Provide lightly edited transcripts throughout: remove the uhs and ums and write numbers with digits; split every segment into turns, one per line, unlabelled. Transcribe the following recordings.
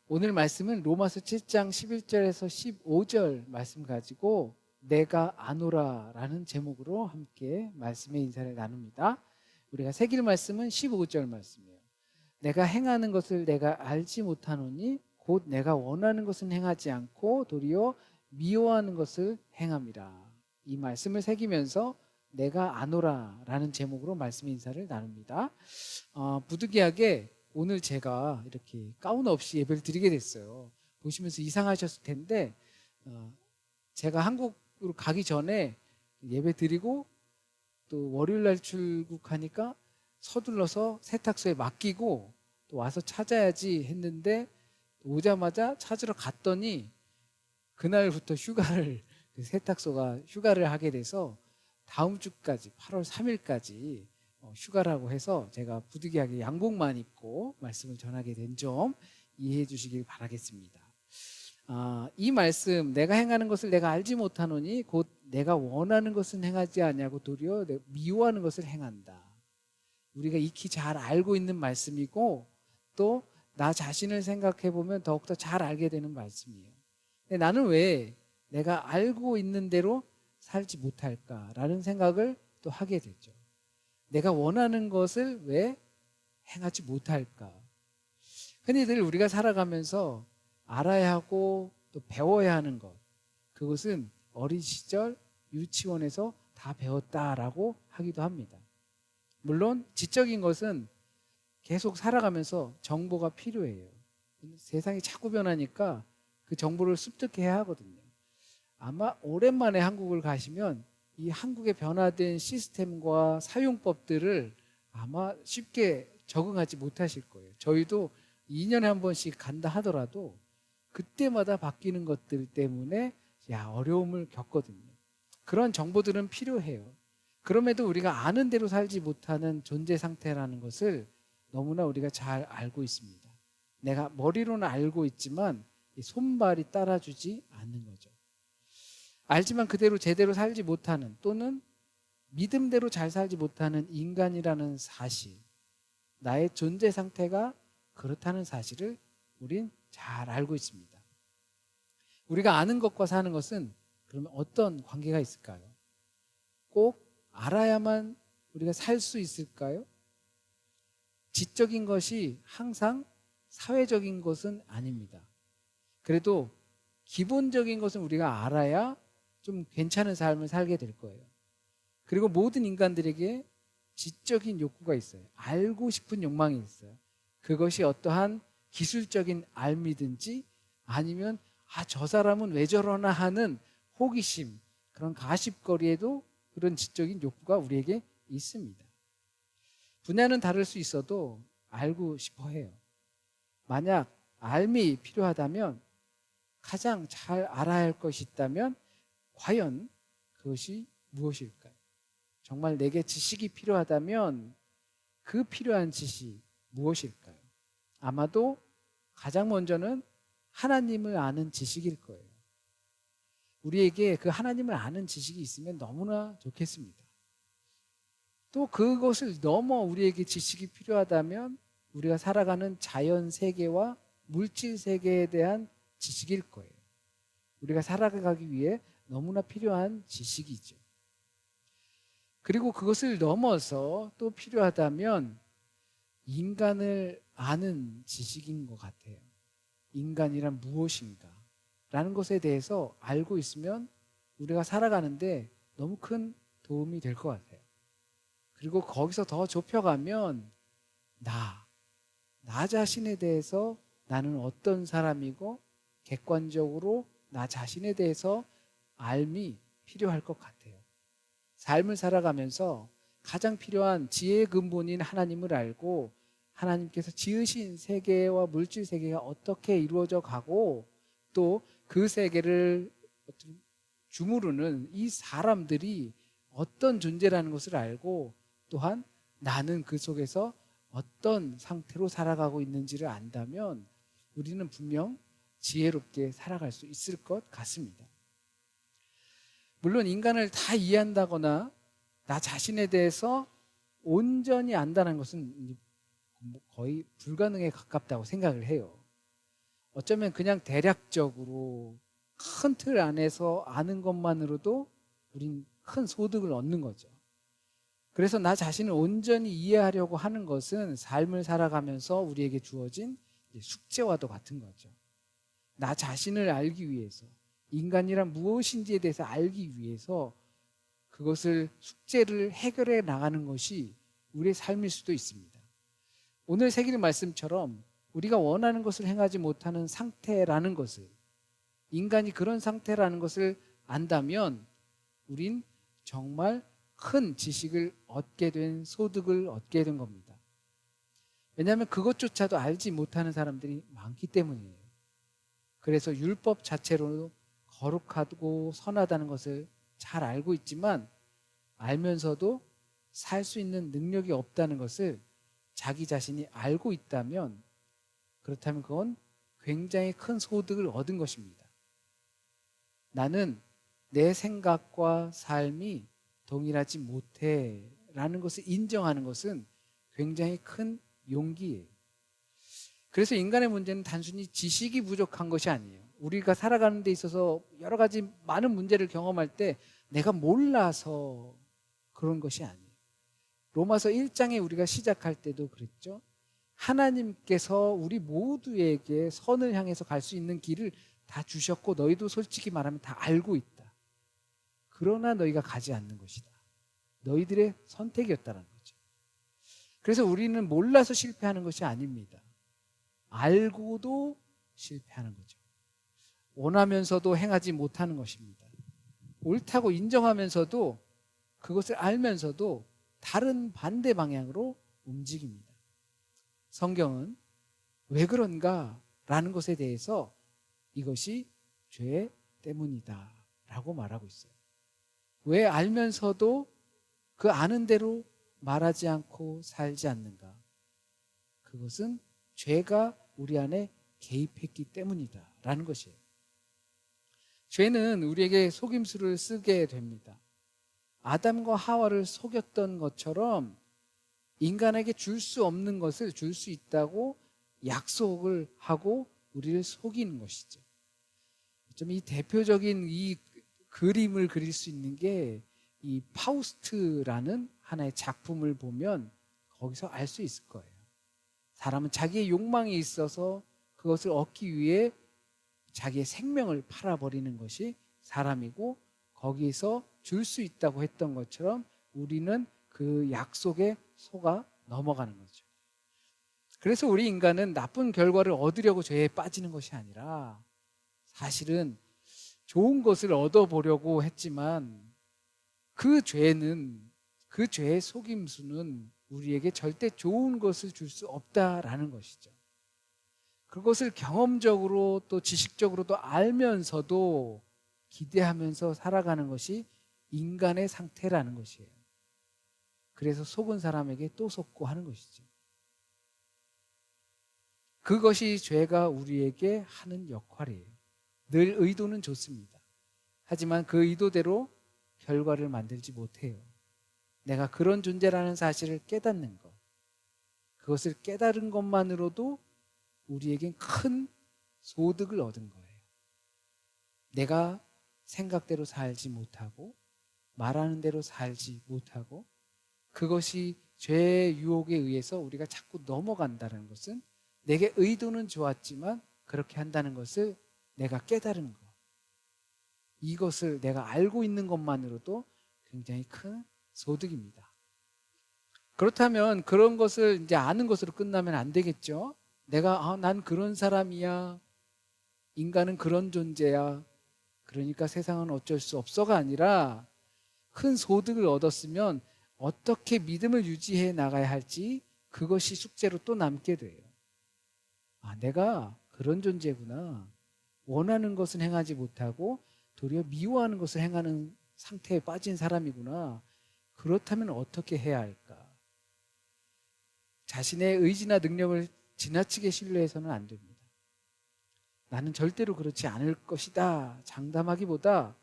오늘 말씀은 로마서 7장 11절에서 15절 말씀 가지고 내가 아노라라는 제목으로 함께 말씀의 인사를 나눕니다. 우리가 새길 말씀은 15절 말씀이에요. 내가 행하는 것을 내가 알지 못하노니 곧 내가 원하는 것은 행하지 않고 도리어 미워하는 것을 행함이라. 이 말씀을 새기면서 내가 아노라라는 제목으로 말씀의 인사를 나눕니다. 부득이하게 오늘 제가 이렇게 가운 없이 예배를 드리게 됐어요. 보시면서 이상하셨을 텐데 제가 한국으로 가기 전에 예배 드리고 또 월요일날 출국하니까 서둘러서 세탁소에 맡기고 또 와서 찾아야지 했는데 오자마자 찾으러 갔더니 그날부터 휴가를 세탁소가 휴가를 하게 돼서 다음 주까지 8월 3일까지 휴가라고 해서 제가 부득이하게 양복만 입고 말씀을 전하게 된 점 이해해 주시길 바라겠습니다. 이 말씀 내가 행하는 것을 내가 알지 못하노니 곧 내가 원하는 것은 행하지 아니하고 도리어 미워하는 것을 행한다. 우리가 익히 잘 알고 있는 말씀이고 또 나 자신을 생각해 보면 더욱더 잘 알게 되는 말씀이에요. 근데 나는 왜 내가 알고 있는 대로 살지 못할까라는 생각을 또 하게 되죠. 내가 원하는 것을 왜 행하지 못할까? 흔히들 우리가 살아가면서 알아야 하고 또 배워야 하는 것, 그것은 어린 시절 유치원에서 다 배웠다라고 하기도 합니다. 물론 지적인 것은 계속 살아가면서 정보가 필요해요. 세상이 자꾸 변하니까 그 정보를 습득해야 하거든요. 아마 오랜만에 한국을 가시면 이 한국의 변화된 시스템과 사용법들을 아마 쉽게 적응하지 못하실 거예요. 저희도 2년에 한 번씩 간다 하더라도 그때마다 바뀌는 것들 때문에 어려움을 겪거든요. 그런 정보들은 필요해요. 그럼에도 우리가 아는 대로 살지 못하는 존재 상태라는 것을 너무나 우리가 잘 알고 있습니다. 내가 머리로는 알고 있지만 손발이 따라주지 않는 거죠. 알지만 그대로 제대로 살지 못하는 또는 믿음대로 잘 살지 못하는 인간이라는 사실, 나의 존재 상태가 그렇다는 사실을 우린 잘 알고 있습니다. 우리가 아는 것과 사는 것은 그러면 어떤 관계가 있을까요? 꼭 알아야만 우리가 살 수 있을까요? 지적인 것이 항상 사회적인 것은 아닙니다. 그래도 기본적인 것은 우리가 알아야 좀 괜찮은 삶을 살게 될 거예요. 그리고 모든 인간들에게 지적인 욕구가 있어요. 알고 싶은 욕망이 있어요. 그것이 어떠한 기술적인 알미든지 아니면 저 사람은 왜 저러나 하는 호기심, 그런 가십거리에도 그런 지적인 욕구가 우리에게 있습니다. 분야는 다를 수 있어도 알고 싶어 해요. 만약 알미 필요하다면 가장 잘 알아야 할 것이 있다면 과연 그것이 무엇일까요? 정말 내게 지식이 필요하다면 그 필요한 지식이 무엇일까요? 아마도 가장 먼저는 하나님을 아는 지식일 거예요. 우리에게 그 하나님을 아는 지식이 있으면 너무나 좋겠습니다. 또 그것을 넘어 우리에게 지식이 필요하다면 우리가 살아가는 자연 세계와 물질 세계에 대한 지식일 거예요. 우리가 살아가기 위해 너무나 필요한 지식이죠. 그리고 그것을 넘어서 또 필요하다면 인간을 아는 지식인 것 같아요. 인간이란 무엇인가? 라는 것에 대해서 알고 있으면 우리가 살아가는데 너무 큰 도움이 될 것 같아요. 그리고 거기서 더 좁혀가면 나 자신에 대해서 나는 어떤 사람이고 객관적으로 나 자신에 대해서 알미 필요할 것 같아요. 삶을 살아가면서 가장 필요한 지혜의 근본인 하나님을 알고 하나님께서 지으신 세계와 물질 세계가 어떻게 이루어져 가고 또 그 세계를 주무르는 이 사람들이 어떤 존재라는 것을 알고 또한 나는 그 속에서 어떤 상태로 살아가고 있는지를 안다면 우리는 분명 지혜롭게 살아갈 수 있을 것 같습니다. 물론 인간을 다 이해한다거나 나 자신에 대해서 온전히 안다는 것은 거의 불가능에 가깝다고 생각을 해요. 어쩌면 그냥 대략적으로 큰 틀 안에서 아는 것만으로도 우린 큰 소득을 얻는 거죠. 그래서 나 자신을 온전히 이해하려고 하는 것은 삶을 살아가면서 우리에게 주어진 숙제와도 같은 거죠. 나 자신을 알기 위해서, 인간이란 무엇인지에 대해서 알기 위해서 그것을 숙제를 해결해 나가는 것이 우리의 삶일 수도 있습니다. 오늘 새길 말씀처럼 우리가 원하는 것을 행하지 못하는 상태라는 것을, 인간이 그런 상태라는 것을 안다면 우린 정말 큰 지식을 얻게 된, 소득을 얻게 된 겁니다. 왜냐하면 그것조차도 알지 못하는 사람들이 많기 때문이에요. 그래서 율법 자체로 거룩하고 선하다는 것을 잘 알고 있지만 알면서도 살 수 있는 능력이 없다는 것을 자기 자신이 알고 있다면, 그렇다면 그건 굉장히 큰 소득을 얻은 것입니다. 나는 내 생각과 삶이 동일하지 못해 라는 것을 인정하는 것은 굉장히 큰 용기예요. 그래서 인간의 문제는 단순히 지식이 부족한 것이 아니에요. 우리가 살아가는 데 있어서 여러 가지 많은 문제를 경험할 때 내가 몰라서 그런 것이 아니에요. 로마서 1장에 우리가 시작할 때도 그랬죠. 하나님께서 우리 모두에게 선을 향해서 갈 수 있는 길을 다 주셨고 너희도 솔직히 말하면 다 알고 있다. 그러나 너희가 가지 않는 것이다. 너희들의 선택이었다는 거죠. 그래서 우리는 몰라서 실패하는 것이 아닙니다. 알고도 실패하는 거죠. 원하면서도 행하지 못하는 것입니다. 옳다고 인정하면서도, 그것을 알면서도 다른 반대 방향으로 움직입니다. 성경은 왜 그런가? 라는 것에 대해서 이것이 죄 때문이다 라고 말하고 있어요. 왜 알면서도 그 아는 대로 말하지 않고 살지 않는가? 그것은 죄가 우리 안에 개입했기 때문이다 라는 것이에요. 죄는 우리에게 속임수를 쓰게 됩니다. 아담과 하와를 속였던 것처럼 인간에게 줄 수 없는 것을 줄 수 있다고 약속을 하고 우리를 속이는 것이죠. 좀 이 대표적인 이 그림을 그릴 수 있는 게 이 파우스트라는 하나의 작품을 보면 거기서 알 수 있을 거예요. 사람은 자기의 욕망이 있어서 그것을 얻기 위해 자기의 생명을 팔아버리는 것이 사람이고, 거기서 줄 수 있다고 했던 것처럼 우리는 그 약속에 속아 넘어가는 거죠. 그래서 우리 인간은 나쁜 결과를 얻으려고 죄에 빠지는 것이 아니라 사실은 좋은 것을 얻어보려고 했지만 그 죄의 속임수는 우리에게 절대 좋은 것을 줄 수 없다라는 것이죠. 그것을 경험적으로 또 지식적으로도 알면서도 기대하면서 살아가는 것이 인간의 상태라는 것이에요. 그래서 속은 사람에게 또 속고 하는 것이죠. 그것이 죄가 우리에게 하는 역할이에요. 늘 의도는 좋습니다. 하지만 그 의도대로 결과를 만들지 못해요. 내가 그런 존재라는 사실을 깨닫는 것, 그것을 깨달은 것만으로도 우리에겐 큰 소득을 얻은 거예요. 내가 생각대로 살지 못하고 말하는 대로 살지 못하고 그것이 죄의 유혹에 의해서 우리가 자꾸 넘어간다는 것은, 내게 의도는 좋았지만 그렇게 한다는 것을 내가 깨달은 것, 이것을 내가 알고 있는 것만으로도 굉장히 큰 소득입니다. 그렇다면 그런 것을 이제 아는 것으로 끝나면 안 되겠죠. 내가 난 그런 사람이야, 인간은 그런 존재야, 그러니까 세상은 어쩔 수 없어가 아니라 큰 소득을 얻었으면 어떻게 믿음을 유지해 나가야 할지, 그것이 숙제로 또 남게 돼요. 내가 그런 존재구나. 원하는 것은 행하지 못하고 도리어 미워하는 것을 행하는 상태에 빠진 사람이구나. 그렇다면 어떻게 해야 할까? 자신의 의지나 능력을 지나치게 신뢰해서는 안 됩니다. 나는 절대로 그렇지 않을 것이다 장담하기보다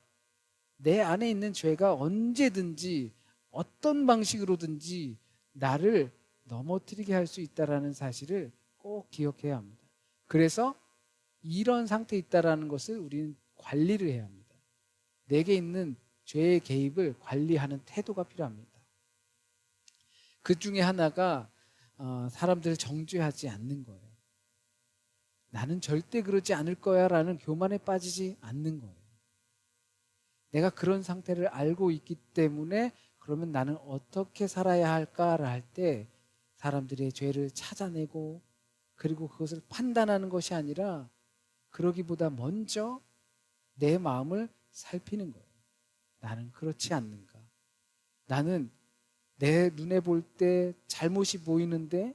내 안에 있는 죄가 언제든지 어떤 방식으로든지 나를 넘어뜨리게 할 수 있다는 사실을 꼭 기억해야 합니다. 그래서 이런 상태에 있다라는 것을 우리는 관리를 해야 합니다. 내게 있는 죄의 개입을 관리하는 태도가 필요합니다. 그 중에 하나가 사람들을 정죄하지 않는 거예요. 나는 절대 그러지 않을 거야 라는 교만에 빠지지 않는 거예요. 내가 그런 상태를 알고 있기 때문에 그러면 나는 어떻게 살아야 할까를 할 때 사람들의 죄를 찾아내고 그리고 그것을 판단하는 것이 아니라 그러기보다 먼저 내 마음을 살피는 거예요. 나는 그렇지 않는가? 나는 내 눈에 볼 때 잘못이 보이는데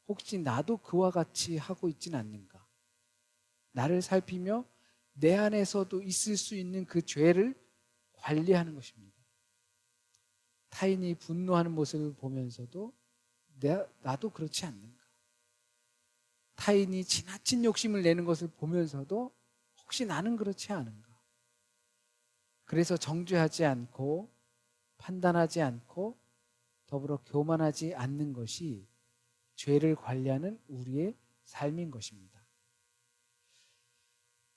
혹시 나도 그와 같이 하고 있진 않는가? 나를 살피며 내 안에서도 있을 수 있는 그 죄를 관리하는 것입니다. 타인이 분노하는 모습을 보면서도 나도 그렇지 않는가? 타인이 지나친 욕심을 내는 것을 보면서도 혹시 나는 그렇지 않은가? 그래서 정죄하지 않고 판단하지 않고 더불어 교만하지 않는 것이 죄를 관리하는 우리의 삶인 것입니다.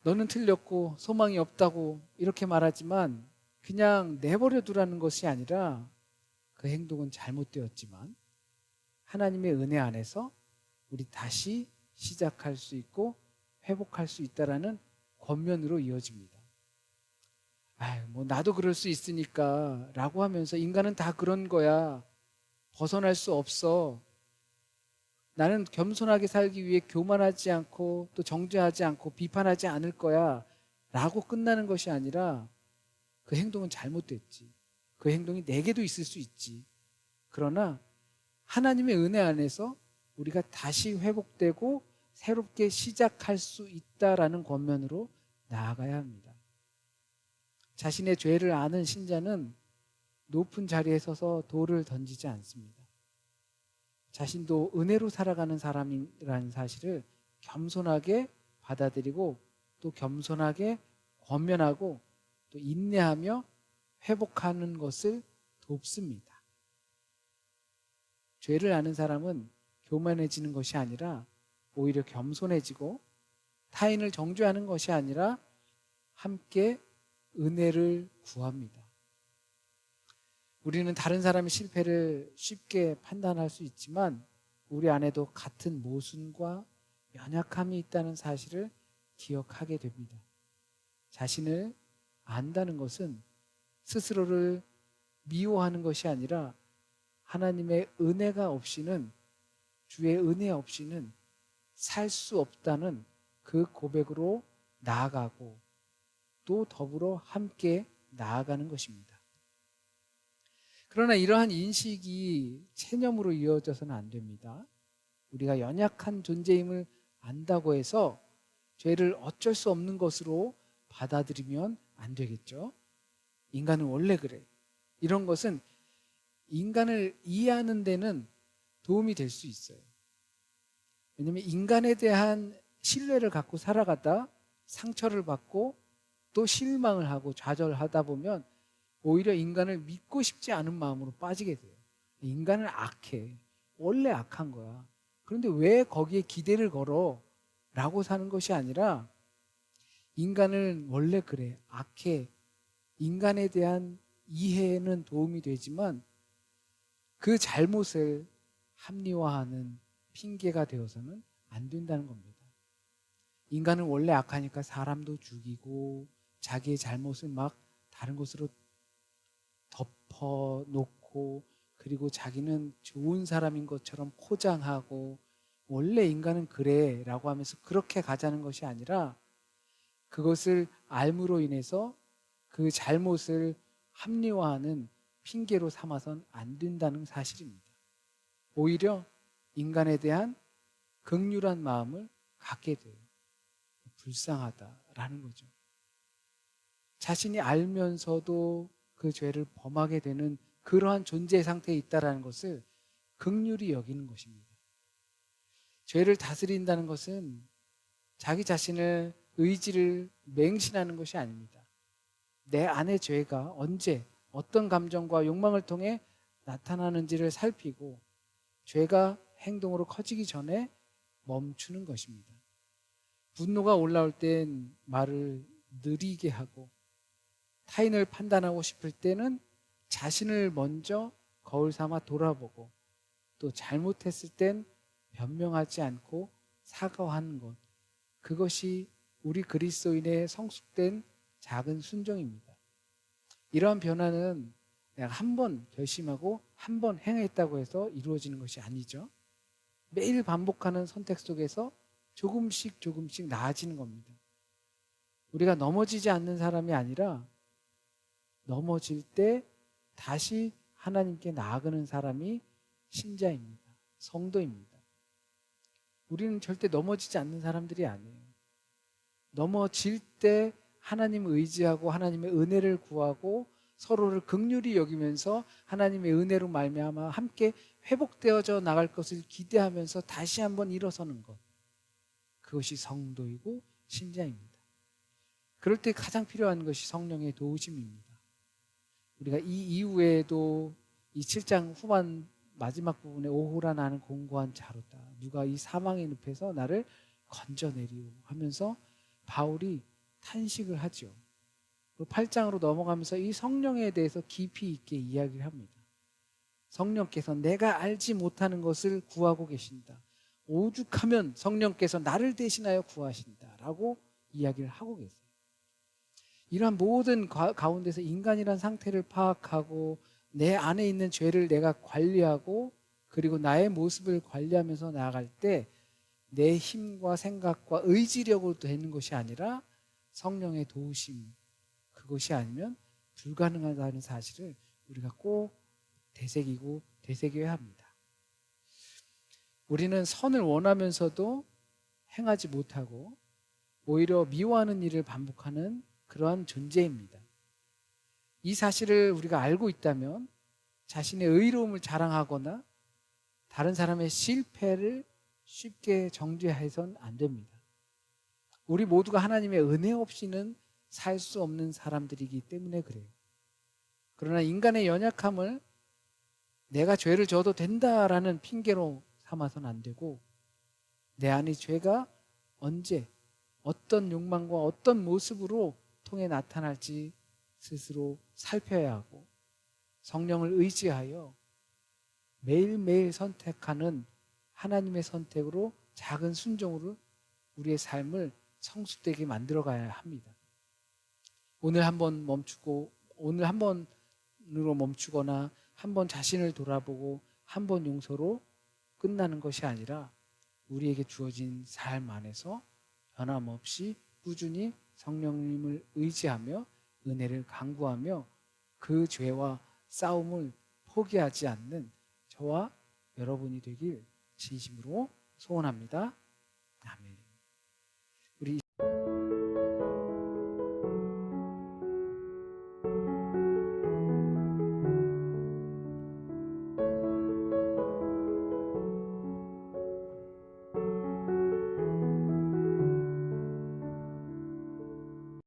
너는 틀렸고 소망이 없다고 이렇게 말하지만 그냥 내버려 두라는 것이 아니라 그 행동은 잘못되었지만 하나님의 은혜 안에서 우리 다시 시작할 수 있고 회복할 수 있다라는 권면으로 이어집니다. 뭐 나도 그럴 수 있으니까 라고 하면서 인간은 다 그런 거야. 벗어날 수 없어. 나는 겸손하게 살기 위해 교만하지 않고 또 정죄하지 않고 비판하지 않을 거야 라고 끝나는 것이 아니라 그 행동은 잘못됐지. 그 행동이 내게도 있을 수 있지. 그러나 하나님의 은혜 안에서 우리가 다시 회복되고 새롭게 시작할 수 있다라는 권면으로 나아가야 합니다. 자신의 죄를 아는 신자는 높은 자리에 서서 돌을 던지지 않습니다. 자신도 은혜로 살아가는 사람이라는 사실을 겸손하게 받아들이고 또 겸손하게 권면하고 또 인내하며 회복하는 것을 돕습니다. 죄를 아는 사람은 교만해지는 것이 아니라 오히려 겸손해지고 타인을 정죄하는 것이 아니라 함께 은혜를 구합니다. 우리는 다른 사람의 실패를 쉽게 판단할 수 있지만 우리 안에도 같은 모순과 연약함이 있다는 사실을 기억하게 됩니다. 자신을 안다는 것은 스스로를 미워하는 것이 아니라 하나님의 은혜가 없이는 주의 은혜 없이는 살 수 없다는 그 고백으로 나아가고 또 더불어 함께 나아가는 것입니다. 그러나 이러한 인식이 체념으로 이어져서는 안 됩니다. 우리가 연약한 존재임을 안다고 해서 죄를 어쩔 수 없는 것으로 받아들이면 안 되겠죠. 인간은 원래 그래. 이런 것은 인간을 이해하는 데는 도움이 될 수 있어요. 왜냐하면 인간에 대한 신뢰를 갖고 살아가다 상처를 받고 또 실망을 하고 좌절하다 보면 오히려 인간을 믿고 싶지 않은 마음으로 빠지게 돼요. 인간은 악해. 원래 악한 거야. 그런데 왜 거기에 기대를 걸어? 라고 사는 것이 아니라 인간은 원래 그래. 악해. 인간에 대한 이해는 도움이 되지만 그 잘못을 합리화하는 핑계가 되어서는 안 된다는 겁니다. 인간은 원래 악하니까 사람도 죽이고 자기의 잘못을 막 다른 것으로 덮어놓고 그리고 자기는 좋은 사람인 것처럼 포장하고 원래 인간은 그래 라고 하면서 그렇게 가자는 것이 아니라 그것을 알므로 인해서 그 잘못을 합리화하는 핑계로 삼아선 안 된다는 사실입니다. 오히려 인간에 대한 긍휼한 마음을 갖게 돼요. 불쌍하다라는 거죠. 자신이 알면서도 그 죄를 범하게 되는 그러한 존재 상태에 있다는 것을 긍휼히 여기는 것입니다. 죄를 다스린다는 것은 자기 자신을 의지를 맹신하는 것이 아닙니다. 내 안의 죄가 언제 어떤 감정과 욕망을 통해 나타나는지를 살피고 죄가 행동으로 커지기 전에 멈추는 것입니다. 분노가 올라올 땐 말을 느리게 하고, 타인을 판단하고 싶을 때는 자신을 먼저 거울 삼아 돌아보고, 또 잘못했을 땐 변명하지 않고 사과하는 것, 그것이 우리 그리스도인의 성숙된 작은 순종입니다. 이러한 변화는 내가 한 번 결심하고 한 번 행했다고 해서 이루어지는 것이 아니죠. 매일 반복하는 선택 속에서 조금씩 조금씩 나아지는 겁니다. 우리가 넘어지지 않는 사람이 아니라 넘어질 때 다시 하나님께 나아가는 사람이 신자입니다. 성도입니다. 우리는 절대 넘어지지 않는 사람들이 아니에요. 넘어질 때 하나님 의지하고 하나님의 은혜를 구하고 서로를 긍휼히 여기면서 하나님의 은혜로 말미암아 함께 회복되어져 나갈 것을 기대하면서 다시 한번 일어서는 것, 그것이 성도이고 신자입니다. 그럴 때 가장 필요한 것이 성령의 도우심입니다. 우리가 이 이후에도 이 7장 후반 마지막 부분에 오호라 나는 공고한 자로다, 누가 이 사망의 늪에서 나를 건져내리오 하면서 바울이 탄식을 하죠. 8장으로 넘어가면서 이 성령에 대해서 깊이 있게 이야기를 합니다. 성령께서 내가 알지 못하는 것을 구하고 계신다. 오죽하면 성령께서 나를 대신하여 구하신다 라고 이야기를 하고 계세요. 이러한 모든 가운데서 인간이란 상태를 파악하고 내 안에 있는 죄를 내가 관리하고 그리고 나의 모습을 관리하면서 나아갈 때 내 힘과 생각과 의지력으로 되는 것이 아니라 성령의 도우심, 그것이 아니면 불가능하다는 사실을 우리가 꼭 되새겨야 합니다. 우리는 선을 원하면서도 행하지 못하고 오히려 미워하는 일을 반복하는 그러한 존재입니다. 이 사실을 우리가 알고 있다면 자신의 의로움을 자랑하거나 다른 사람의 실패를 쉽게 정죄해서는 안 됩니다. 우리 모두가 하나님의 은혜 없이는 살 수 없는 사람들이기 때문에 그래요. 그러나 인간의 연약함을 내가 죄를 져도 된다라는 핑계로 삼아서는 안 되고, 내 안의 죄가 언제 어떤 욕망과 어떤 모습으로 통해 나타날지 스스로 살펴야 하고, 성령을 의지하여 매일매일 선택하는 하나님의 선택으로 작은 순종으로 우리의 삶을 성숙되게 만들어 가야 합니다. 오늘 한번 멈추고, 오늘 한 번으로 멈추거나 한 번 자신을 돌아보고 한 번 용서로 끝나는 것이 아니라 우리에게 주어진 삶 안에서 변함없이 꾸준히 성령님을 의지하며 은혜를 간구하며 그 죄와 싸움을 포기하지 않는 저와 여러분이 되길 진심으로 소원합니다. 아멘.